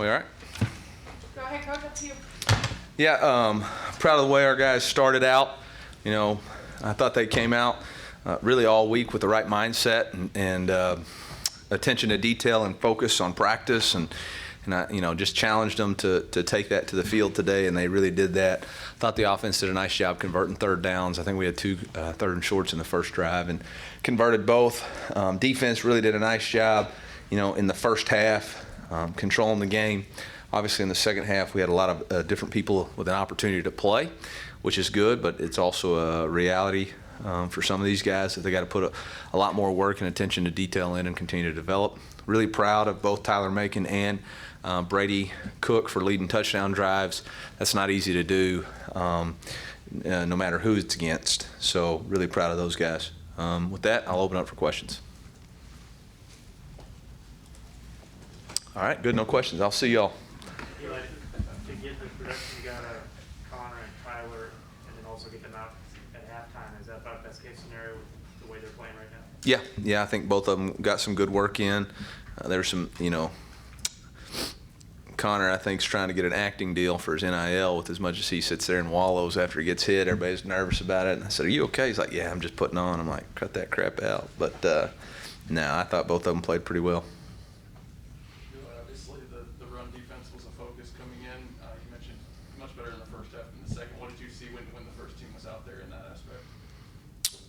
We all right? Go ahead, Coach. Up to you. Yeah, proud of the way our guys started out. You know, I thought they came out really all week with the right mindset and attention to detail and focus on practice, and I, just challenged them to take that to the field today, and they really did that. Thought the offense did a nice job converting third downs. I think we had two third and shorts in the first drive and converted both. Defense really did a nice job, in the first half, controlling the game. Obviously, in the second half, we had a lot of different people with an opportunity to play, which is good, but it's also a reality for some of these guys that they got to put a lot more work and attention to detail in and continue to develop. Really proud of both Tyler Macon and Brady Cook for leading touchdown drives. That's not easy to do, no matter who it's against. So really proud of those guys. With that, I'll open up for questions. All right, good, no questions. I'll see y'all. Eli, to get the production you got out of Connor and Tyler, and then also get them out at halftime, is that about best case scenario with the way they're playing right now? Yeah, I think both of them got some good work in. There's some, Connor, I think, is trying to get an acting deal for his NIL with as much as he sits there and wallows after he gets hit. Everybody's nervous about it. And I said, "Are you okay?" He's like, "Yeah, I'm just putting on." I'm like, "Cut that crap out." But no, I thought both of them played pretty well. Obviously, the run defense was a focus coming in. You mentioned much better in the first half than the second. What did you see when the first team was out there in that aspect?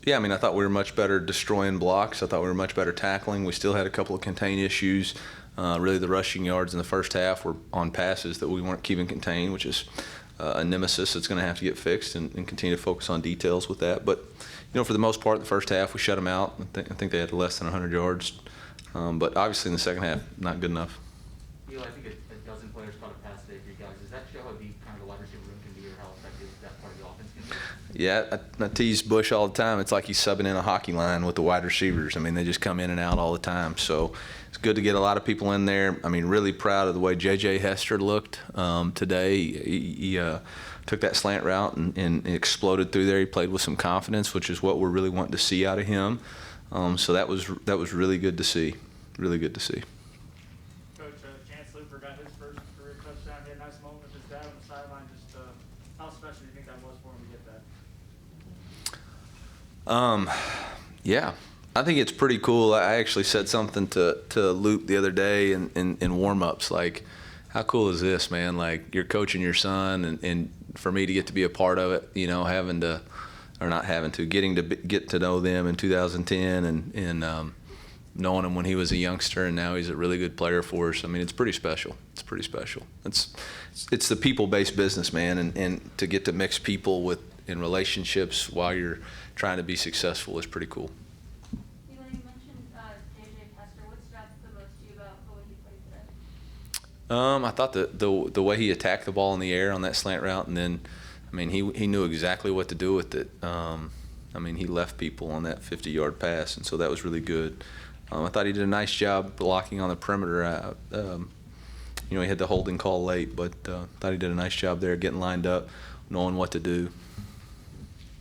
Yeah, I thought we were much better destroying blocks. I thought we were much better tackling. We still had a couple of contain issues. Really, the rushing yards in the first half were on passes that we weren't keeping contained, which is a nemesis that's going to have to get fixed and continue to focus on details with that. But, for the most part, the first half, we shut them out. I think they had less than 100 yards. But obviously in the second half, not good enough. Eli, I think a dozen players caught a pass today for you guys. Does that show how deep kind of the wide receiver room can be, or how effective that part of the offense can be? Yeah, I tease Bush all the time. It's like he's subbing in a hockey line with the wide receivers. They just come in and out all the time. So it's good to get a lot of people in there. Really proud of the way J.J. Hester looked today. He took that slant route and exploded through there. He played with some confidence, which is what we're really wanting to see out of him. So that was really good to see. Really good to see. Coach, Chance Looper got his first career touchdown. He had a nice moment with his dad on the sideline. Just how special do you think that was for him to get that? Yeah, I think it's pretty cool. I actually said something to Luke the other day in warm-ups, like, how cool is this, man? Like, you're coaching your son, and for me to get to be a part of it, getting to get to know them in 2010 and knowing him when he was a youngster, and now he's a really good player for us. It's pretty special. It's pretty special. It's the people-based business, man, and to get to mix people in relationships while you're trying to be successful is pretty cool. You mentioned J.J. Hester. What stood out the most to you about the way he played today? I thought the way he attacked the ball in the air on that slant route, and then, he knew exactly what to do with it. He left people on that 50-yard pass, and so that was really good. I thought he did a nice job blocking on the perimeter. He had the holding call late, but thought he did a nice job there getting lined up, knowing what to do.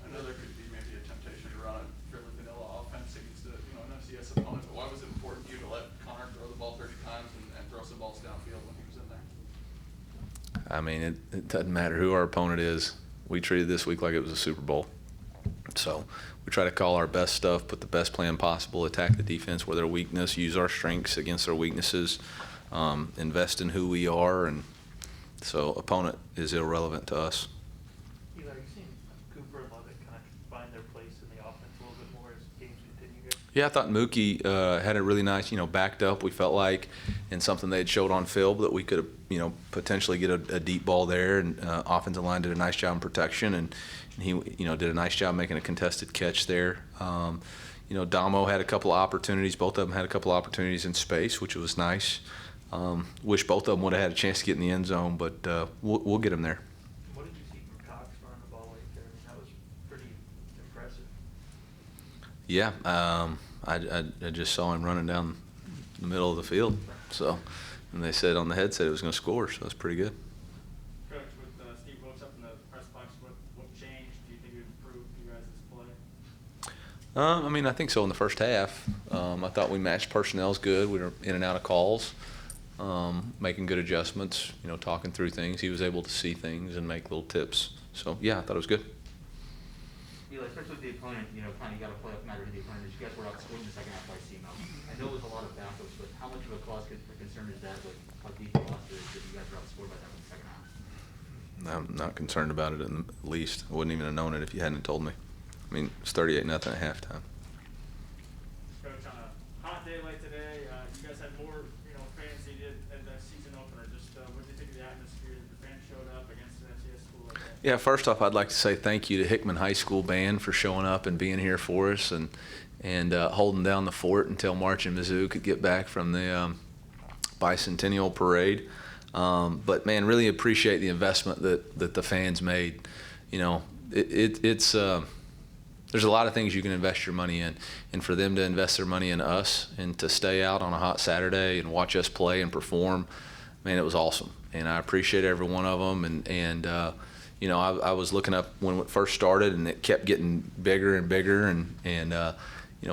I know there could be maybe a temptation to run a fairly vanilla offense against an FCS opponent, but why was it important to you to let Connor throw the ball 30 times and throw some balls downfield when he was in there? It doesn't matter who our opponent is. We treated this week like it was a Super Bowl. So we try to call our best stuff, put the best plan possible, attack the defense where their weakness, use our strengths against their weaknesses, invest in who we are, and so opponent is irrelevant to us. Eli, you've seen Cooper and Lovett kind of find their place in the offense a little bit more as games continue here? Yeah, I thought Mookie had a really nice, backed up, we felt like, in something they had showed on film that we could have, potentially get a deep ball there, and offensive line did a nice job in protection, and he, did a nice job making a contested catch there. Damo had a couple of opportunities. Both of them had a couple of opportunities in space, which was nice. Wish both of them would have had a chance to get in the end zone, but we'll get them there. What did you see from Cox running the ball late there? That was pretty impressive. Yeah, I just saw him running down the middle of the field. So, and they said on the headset it was going to score, so that's pretty good. Coach, with Steve Wilkes up in the press box, what changed? Do you think it improved you guys' play? I think so in the first half. I thought we matched personnel's good. We were in and out of calls. making good adjustments, talking through things. He was able to see things and make little tips. So, yeah, I thought it was good. Eli, especially with the opponent, kind of got a playoff matter to the opponent. You guys were outscored in the second half by SEMO. I know it was a lot of backups, but how much of a cause for concern is that with how deep the roster is that you guys were outscored by them in the second half? I'm not concerned about it in the least. I wouldn't even have known it if you hadn't told me. I mean, it's 38-0 at halftime. Coach, on a hot day like today, you guys had more, fans than you did at the season opener. Just what did you think of the atmosphere that the fans showed up against an FCS school like that? Yeah, first off, I'd like to say thank you to Hickman High School band for showing up and being here for us and holding down the fort until March and Mizzou could get back from the bicentennial parade. But man, really appreciate the investment that the fans made. It's there's a lot of things you can invest your money in, and for them to invest their money in us and to stay out on a hot Saturday and watch us play and perform, man, it was awesome. And I appreciate every one of them. And I was looking up when it first started, and it kept getting bigger and bigger. And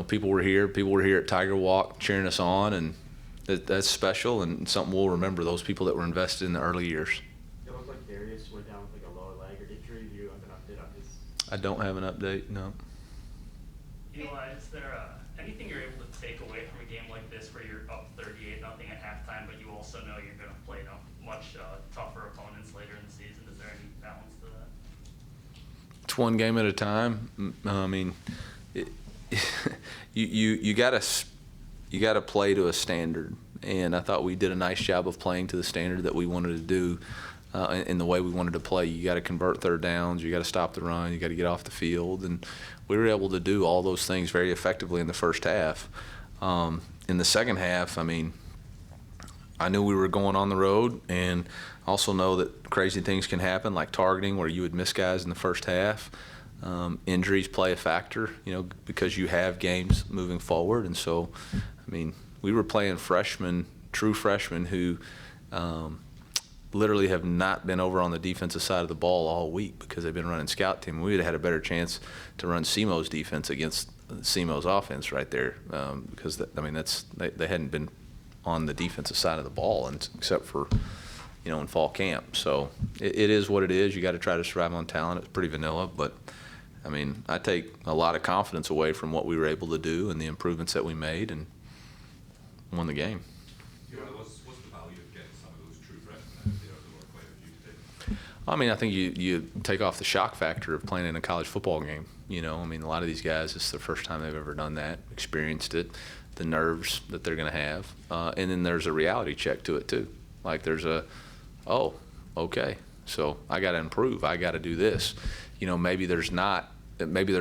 people were here. People were here at Tiger Walk cheering us on, and that's special and something we'll remember. Those people that were invested in the early years. It looked like Darius went down with like a lower leg or injury. Do you have an update on his? I don't have an update. No. Eli, is there anything you're able to take away from a game like this where you're up 38-0 at halftime, but you also know you're going to play much tougher opponents later in the season? Is there any balance to that? It's one game at a time. I mean, you gotta play to a standard, and I thought we did a nice job of playing to the standard that we wanted to do. In the way we wanted to play. You got to convert third downs, you got to stop the run, you got to get off the field, and we were able to do all those things very effectively in the first half. In the second half, I mean, I knew we were going on the road, and also know that crazy things can happen, like targeting, where you would miss guys in the first half. Injuries play a factor, because you have games moving forward, and so, I mean, we were playing true freshmen who literally have not been over on the defensive side of the ball all week because they've been running scout team. We would have had a better chance to run SEMO's defense against SEMO's offense right there, because they hadn't been on the defensive side of the ball, except for in fall camp. So it is what it is. You got to try to survive on talent. It's pretty vanilla, but I mean, I take a lot of confidence away from what we were able to do and the improvements that we made, and won the game. What's the value of getting some of those true freshmen out there that were quite a few today? I mean, I think you take off the shock factor of playing in a college football game. I mean, a lot of these guys, it's the first time they've ever done that, experienced it, the nerves that they're going to have. And then there's a reality check to it, too. Like there's okay, so I got to improve. I got to do this. Maybe there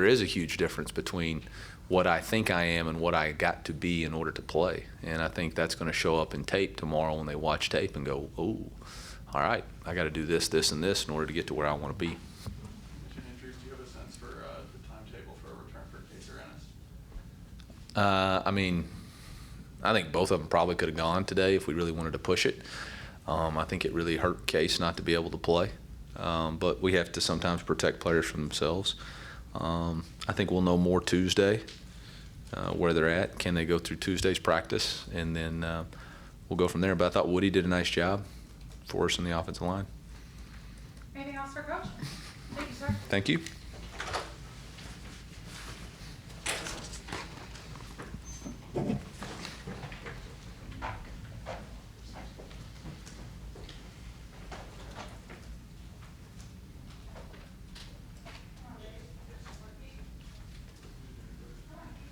is a huge difference between what I think I am and what I got to be in order to play. And I think that's going to show up in tape tomorrow when they watch tape and go, oh, all right, I got to do this, this, and this in order to get to where I want to be. Injuries, do you have a sense for the timetable for a return for Case or Ennis? I mean, I think both of them probably could have gone today if we really wanted to push it. I think it really hurt Case not to be able to play. But we have to sometimes protect players from themselves. I think we'll know more Tuesday where they're at. Can they go through Tuesday's practice? And then we'll go from there. But I thought Woody did a nice job for us in the offensive line. Anything else for Coach? Thank you, sir. Thank you.